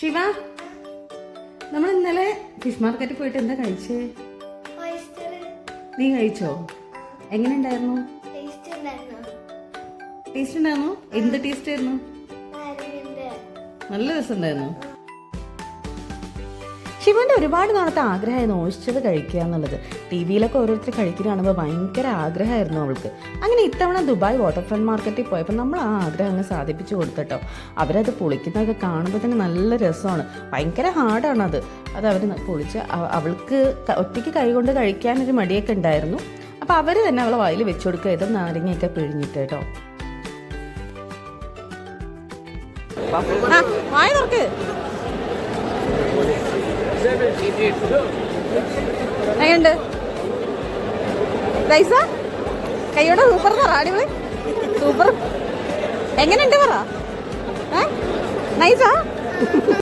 ശിവ, നമ്മൾ ഇന്നലെ ഫിഷ് മാർക്കറ്റിൽ പോയിട്ട് എന്താ കഴിച്ചേ? നീ കഴിച്ചോ? എങ്ങനെ ഉണ്ടായിരുന്നു? ടേസ്റ്റ് ഉണ്ടായിരുന്നു? എന്ത് ടേസ്റ്റ് ആയിരുന്നു? നല്ല രസമുണ്ടായിരുന്നു. ശിവന്റെ ഒരുപാട് നാളത്തെ ആഗ്രഹമായിരുന്നു ഓയിസ്റ്റർ കഴിക്കുക എന്നുള്ളത്. ടി വിയിലൊക്കെ ഓരോരുത്തർ കഴിക്കുന്ന കാണുമ്പോൾ ഭയങ്കര ആഗ്രഹമായിരുന്നു അവൾക്ക്. അങ്ങനെ ഇത്തവണ ദുബായ് വാട്ടർ ഫ്രണ്ട് മാർക്കറ്റിൽ പോയപ്പോൾ നമ്മൾ ആ ആഗ്രഹം അങ്ങ് സാധിപ്പിച്ചു കൊടുത്തിട്ടോ. അവരത് പൊളിക്കുന്നതൊക്കെ കാണുമ്പോൾ തന്നെ നല്ല രസമാണ്. ഭയങ്കര ഹാർഡാണത്. അത് അവർ പൊളിച്ച് അവൾക്ക് ഒറ്റയ്ക്ക് കൈകൊണ്ട് കഴിക്കാനൊരു മടിയൊക്കെ ഉണ്ടായിരുന്നു. അപ്പോൾ അവർ തന്നെ അവളെ വായിൽ വെച്ച് കൊടുക്കുക, ഇത് നാരങ്ങയൊക്കെ പിഴിഞ്ഞിട്ട് കേട്ടോ. വായ തുറക്ക്. എങ്ങനെയുണ്ട് റൈസ? കൈയോടെ സൂപ്പർ പറ, അടിപൊളി സൂപ്പർ. എങ്ങനെയുണ്ട് പറ? നൈസാ?